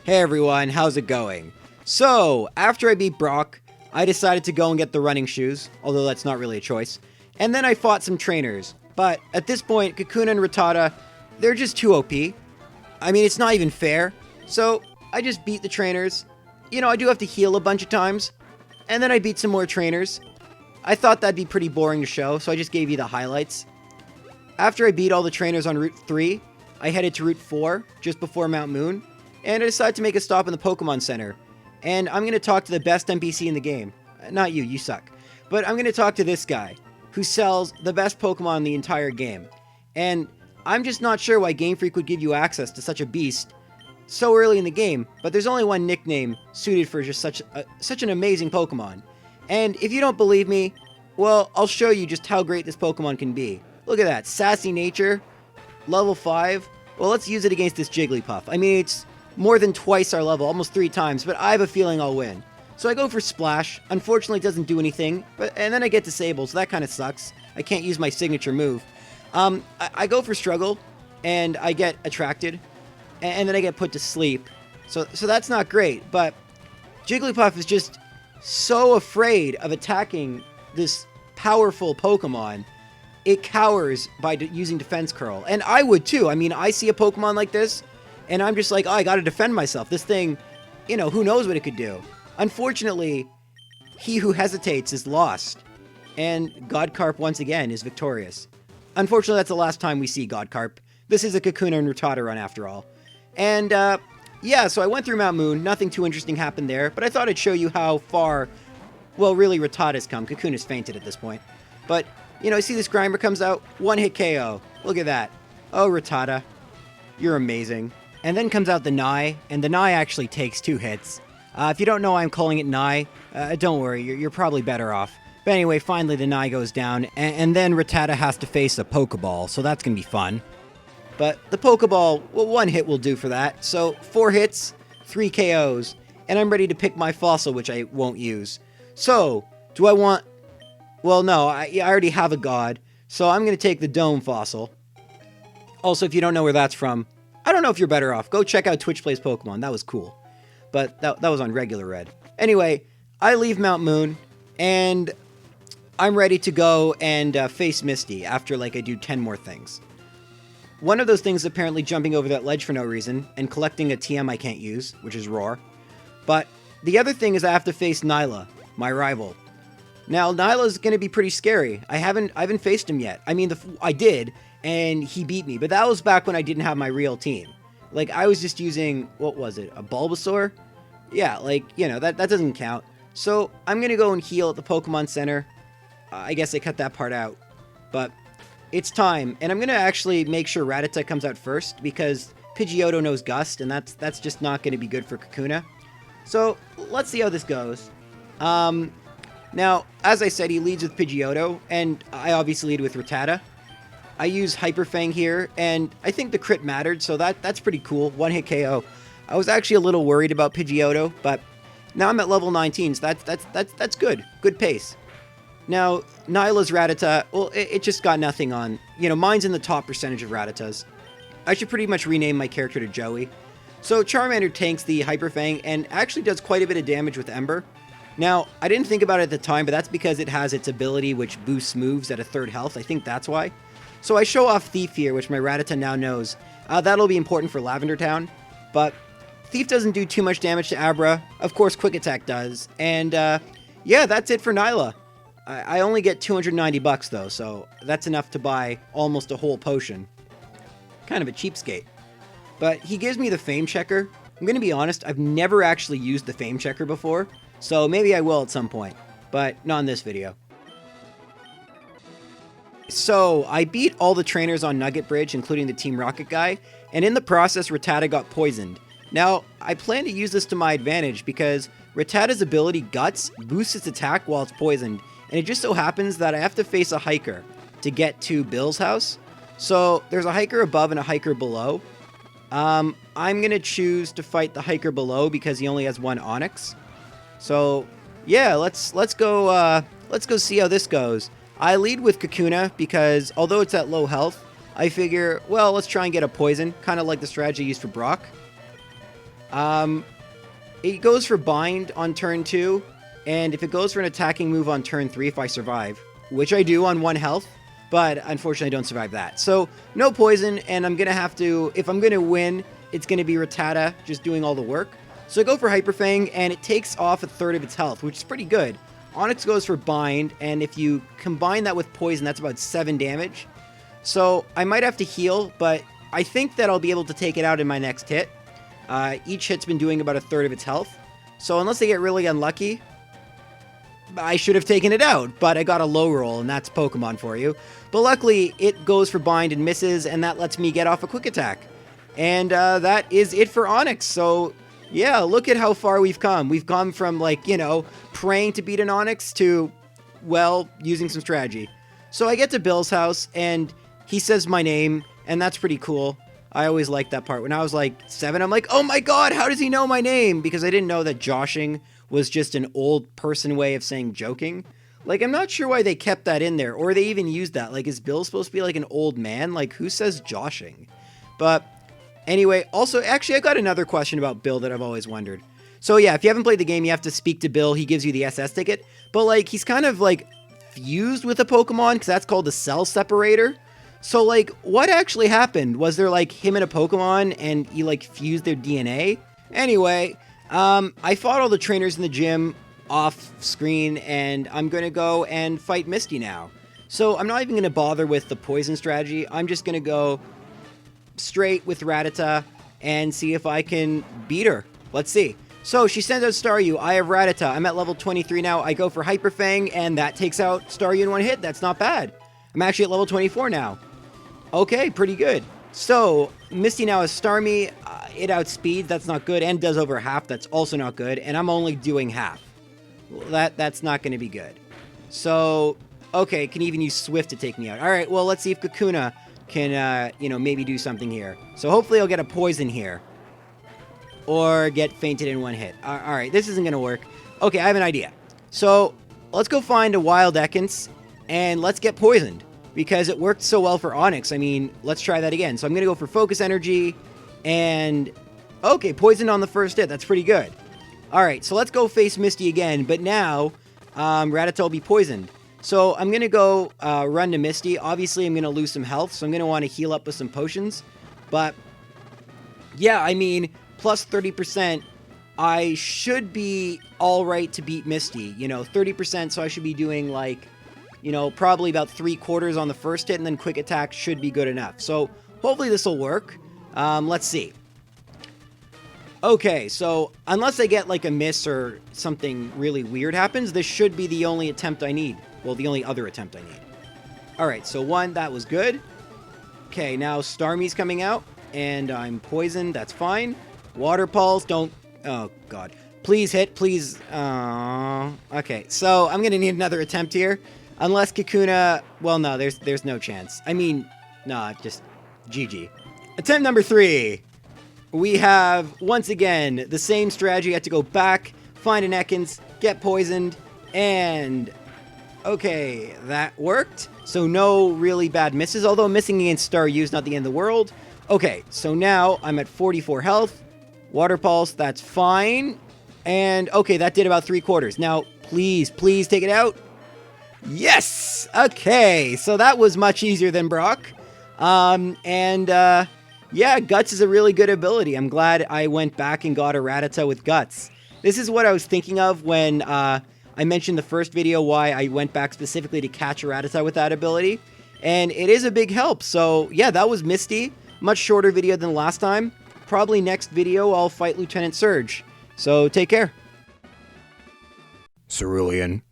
Hey everyone, how's it going? So, after I beat Brock, I decided to go and get the running shoes, although that's not really a choice. And then I fought some trainers. But at this point, Kakuna and Rattata, they're just too OP. I mean, it's not even fair. So, I just beat the trainers. You know, I do have to heal a bunch of times. And then I beat some more trainers. I thought that'd be pretty boring to show, so I just gave you the highlights. After I beat all the trainers on Route 3, I headed to Route 4, just before Mount Moon. And I decided to make a stop in the Pokemon Center. And I'm going to talk to the best NPC in the game. Not you, you suck. But I'm going to talk to this guy, who sells the best Pokemon in the entire game. And I'm just not sure why Game Freak would give you access to such a beast so early in the game, but there's only one nickname suited for just such an amazing Pokemon. And if you don't believe me, well, I'll show you just how great this Pokemon can be. Look at that, sassy nature, level 5. Well, let's use it against this Jigglypuff. I mean, it's more than twice our level, almost 3 times, but I have a feeling I'll win. So I go for Splash. Unfortunately, it doesn't do anything, and then I get Disabled, so that kind of sucks. I can't use my signature move. I go for Struggle, and I get Attracted, and then I get put to sleep. So that's not great, but Jigglypuff is just so afraid of attacking this powerful Pokemon. It cowers by using Defense Curl, and I would too. I mean, I see a Pokemon like this, and I'm just like, oh, I gotta defend myself. This thing, you know, who knows what it could do. Unfortunately, he who hesitates is lost. And Godcarp, once again, is victorious. Unfortunately, that's the last time we see Godcarp. This is a Kakuna and Rattata run, after all. And, yeah, so I went through Mount Moon. Nothing too interesting happened there. But I thought I'd show you how far, well, really, Rattata's come. Kakuna's fainted at this point. But, you know, you see this Grimer comes out. One-hit KO. Look at that. Oh, Rattata. You're amazing. And then comes out the Nye, and the Nye actually takes 2 hits. If you don't know why I'm calling it Nye, don't worry, you're probably better off. But anyway, finally the Nye goes down, and then Rattata has to face a Pokeball, so that's going to be fun. But the Pokeball, well, 1 hit will do for that. So 4 hits, 3 KOs, and I'm ready to pick my fossil, which I won't use. So, do I want... Well, no, I already have a god, so I'm going to take the Dome fossil. Also, if you don't know where that's from, I don't know if you're better off. Go check out Twitch Plays Pokemon. That was cool. But that was on regular red. Anyway, I leave Mount Moon, and I'm ready to go and face Misty after, like, I do 10 more things. One of those things is apparently jumping over that ledge for no reason and collecting a TM I can't use, which is Roar. But the other thing is I have to face Nyla, my rival. Now, Nyla's going to be pretty scary. I haven't faced him yet. I mean, I did, and he beat me, but that was back when I didn't have my real team. Like, I was just using, what was it, a Bulbasaur? Yeah, like, you know, that doesn't count. So, I'm going to go and heal at the Pokemon Center. I guess I cut that part out. But it's time, and I'm going to actually make sure Rattata comes out first, because Pidgeotto knows Gust, and that's just not going to be good for Kakuna. So, let's see how this goes. Now, as I said, he leads with Pidgeotto, and I obviously lead with Rattata. I use Hyper Fang here, and I think the crit mattered, so that's pretty cool. 1-hit KO. I was actually a little worried about Pidgeotto, but now I'm at level 19, so that's good. Good pace. Now, Nyla's Rattata, well, it just got nothing on. You know, mine's in the top percentage of Rattatas. I should pretty much rename my character to Joey. So Charmander tanks the Hyper Fang and actually does quite a bit of damage with Ember. Now, I didn't think about it at the time, but that's because it has its ability which boosts moves at a 3rd health. I think that's why. So I show off Thief here, which my Rattata now knows. That'll be important for Lavender Town. But Thief doesn't do too much damage to Abra. Of course, Quick Attack does. And yeah, that's it for Nyla. I only get 290 bucks though, so that's enough to buy almost a whole potion. Kind of a cheapskate. But he gives me the Fame Checker. I'm going to be honest, I've never actually used the Fame Checker before. So maybe I will at some point. But not in this video. So, I beat all the trainers on Nugget Bridge, including the Team Rocket guy, and in the process, Rattata got poisoned. Now, I plan to use this to my advantage because Rattata's ability, Guts, boosts its attack while it's poisoned, and it just so happens that I have to face a hiker to get to Bill's house. So, there's a hiker above and a hiker below. I'm going to choose to fight the hiker below because he only has 1 Onyx. So, yeah, let's go see how this goes. I lead with Kakuna because, although it's at low health, I figure, well, let's try and get a poison, kind of like the strategy used for Brock. It goes for bind on turn 2, and if it goes for an attacking move on turn 3 if I survive, which I do on 1 health, but unfortunately I don't survive that. So, no poison, and I'm going to have to, if I'm going to win, it's going to be Rattata just doing all the work. So I go for Hyper Fang, and it takes off a third of its health, which is pretty good. Onyx goes for bind, and if you combine that with poison, that's about 7 damage. So I might have to heal, but I think that I'll be able to take it out in my next hit. Each hit's been doing about a third of its health. So unless I get really unlucky, I should have taken it out, but I got a low roll, and that's Pokemon for you. But luckily, it goes for bind and misses, and that lets me get off a quick attack. And that is it for Onyx. So yeah, look at how far we've come. We've come from, like, you know, praying to beat an Onyx to, well, using some strategy. So I get to Bill's house, and he says my name, and that's pretty cool. I always liked that part. When I was like 7, I'm like, oh my god, how does he know my name? Because I didn't know that joshing was just an old person way of saying joking. Like, I'm not sure why they kept that in there, or they even used that. Like, is Bill supposed to be like an old man? Like, who says joshing? But anyway, also, actually, I got another question about Bill that I've always wondered. So yeah, if you haven't played the game, you have to speak to Bill. He gives you the SS ticket. But like, he's kind of like fused with a Pokemon, because that's called the cell separator. So, like, what actually happened? Was there, like, him and a Pokemon, and he, like, fused their DNA? Anyway, I fought all the trainers in the gym off screen, and I'm gonna go and fight Misty now. So, I'm not even gonna bother with the poison strategy. I'm just gonna go straight with Rattata and see if I can beat her. Let's see. So, she sends out Staryu. I have Rattata. I'm at level 23 now. I go for Hyper Fang, and that takes out Staryu in 1 hit. That's not bad. I'm actually at level 24 now. Okay, pretty good. So, Misty now has Starmie, it outspeeds, that's not good, and does over half, that's also not good, and I'm only doing half. That's not going to be good. So, okay, can even use Swift to take me out. Alright, well, let's see if Kakuna can, you know, maybe do something here. So, hopefully I'll get a poison here. Or get fainted in 1 hit. Alright, this isn't going to work. Okay, I have an idea. So, let's go find a wild Ekans, and let's get poisoned. Because it worked so well for Onyx. I mean, let's try that again. So I'm going to go for Focus Energy. And, okay, poison on the first hit. That's pretty good. Alright, so let's go face Misty again. But now, Rattata will be poisoned. So I'm going to go run to Misty. Obviously, I'm going to lose some health. So I'm going to want to heal up with some potions. But, yeah, I mean, plus 30%. I should be alright to beat Misty. You know, 30%, so I should be doing, like, you know, probably about 3/4 on the first hit, and then quick attack should be good enough. So, hopefully this will work. Let's see. Okay, so, unless I get, like, a miss or something really weird happens, this should be the only attempt I need. Well, the only other attempt I need. Alright, so 1, that was good. Okay, now Starmie's coming out, and I'm poisoned, that's fine. Water Pulse, don't... Oh, God. Please hit, please... Okay, so, I'm gonna need another attempt here. Unless Kakuna... Well, no, there's no chance. I mean, nah, just GG. Attempt number 3. We have, once again, the same strategy. I have to go back, find an Ekans, get poisoned, and... Okay, that worked. So no really bad misses, although missing against Staryu is not the end of the world. Okay, so now I'm at 44 health. Water Pulse, that's fine. And, okay, that did about 3/4. Now, please take it out. Yes! Okay, so that was much easier than Brock. Yeah, Guts is a really good ability. I'm glad I went back and got a Rattata with Guts. This is what I was thinking of when I mentioned the first video why I went back specifically to catch a Rattata with that ability. And it is a big help. So, yeah, that was Misty. Much shorter video than last time. Probably next video I'll fight Lieutenant Surge. So, take care. Cerulean.